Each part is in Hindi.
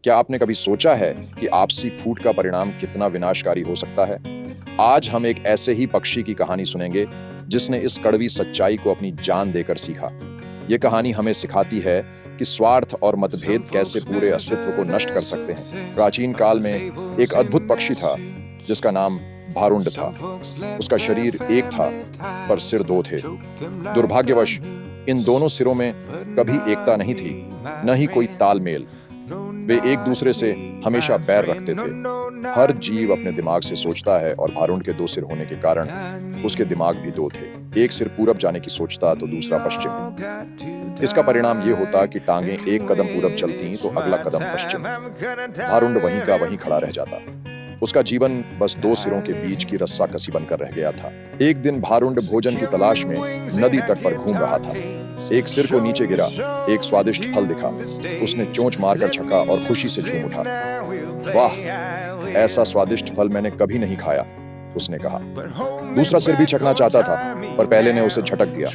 क्या आपने कभी सोचा है कि आपसी फूट का परिणाम कितना विनाशकारी हो सकता है? आज हम एक ऐसे ही पक्षी की कहानी सुनेंगे जिसने इस कड़वी सच्चाई को अपनी जान देकर सीखा। ये कहानी हमें सिखाती है कि स्वार्थ और मतभेद कैसे पूरे अस्तित्व को नष्ट कर सकते हैं। प्राचीन काल में एक अद्भुत पक्षी था जिसका नाम भारुंड था। उसका शरीर एक था पर सिर दो थे। दुर्भाग्यवश इन दोनों सिरों में कभी एकता नहीं थी, न ही कोई तालमेल। वे एक दूसरे से हमेशा बैर रखते थे। हर जीव अपने दिमाग से सोचता है और भारुंड के दो सिर होने के कारण उसके दिमाग भी दो थे। एक सिर पूरब जाने की सोचता तो दूसरा पश्चिम। इसका परिणाम ये होता कि टांगें एक कदम पूरब चलती तो अगला कदम पश्चिम। भारुंड वहीं का वहीं खड़ा रह जाता। उसका जीवन बस दो सिरों के बीच की रस्साकसी बनकर रह गया था। एक दिन भारुंड भोजन की तलाश में नदी तट पर घूम रहा था। एक सिर को नीचे गिरा, एक स्वादिष्ट फल दिखा। उसने चोंच मारकर छका और खुशी से झूम उठा। वाह, ऐसा स्वादिष्ट फल मैंने कभी नहीं खाया, उसने कहा। दूसरा सिर भी छकना चाहता था, पर पहले ने उसे झटक दिया।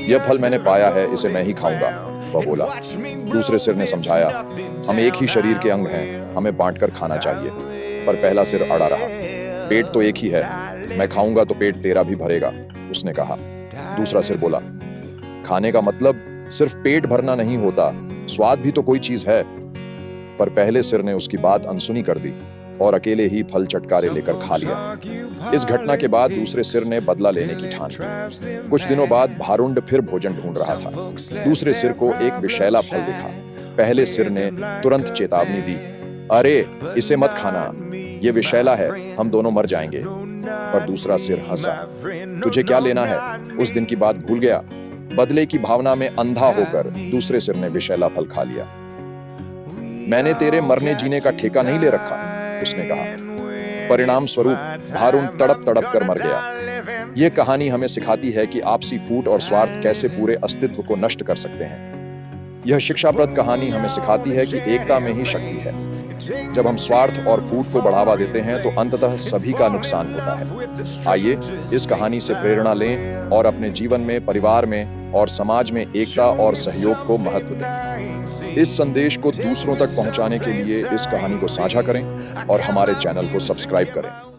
यह फल मैंने पाया है, इसे मैं ही खाऊंगा, वह बोला। दूसरे सिर ने समझाया, हम एक ही शरीर के अंग हैं, हमें बांटकर खाना चाहिए। पर पहला सिर अड़ा रहा। पेट तो एक ही है, मैं खाऊंगा तो पेट तेरा भी भरेगा, उसने कहा। दूसरा सिर बोला, खाने का मतलब सिर्फ पेट भरना नहीं होता, स्वाद भी तो कोई चीज है। पर पहले सिर ने उसकी बात अनसुनी कर दी और अकेले ही फल चटकारे लेकर खा लिया। इस घटना के बाद दूसरे सिर ने बदला लेने की ठान ली। कुछ दिनों बाद भारुंड फिर भोजन ढूंढ रहा था। दूसरे सिर को एक विषैला फल दिखा। पहले सिर ने तुरंत चेतावनी दी, अरे इसे मत खाना, ये विषैला है, हम दोनों मर जाएंगे। पर दूसरा सिर हंसा, तुझे क्या लेना है, उस दिन की बात भूल गया। बदले की भावना में अंधा होकर दूसरे सिर ने विषैला फल खा लिया। मैंने तेरे मरने जीने का ठेका नहीं ले रखा, उसने कहा। परिणाम स्वरूप भारुंड तड़प तड़प कर मर गया। यह कहानी हमें सिखाती है कि आपसी फूट और स्वार्थ कैसे पूरे अस्तित्व को नष्ट कर सकते हैं। यह शिक्षाप्रद कहानी हमें सिखाती है कि एकता में ही शक्ति है। जब हम स्वार्थ और फूट को बढ़ावा देते हैं तो अंततः सभी का नुकसान होता है। आइए इस कहानी से प्रेरणा लें और अपने जीवन में, परिवार में और समाज में एकता और सहयोग को महत्व दें। इस संदेश को दूसरों तक पहुंचाने के लिए इस कहानी को साझा करें और हमारे चैनल को सब्सक्राइब करें।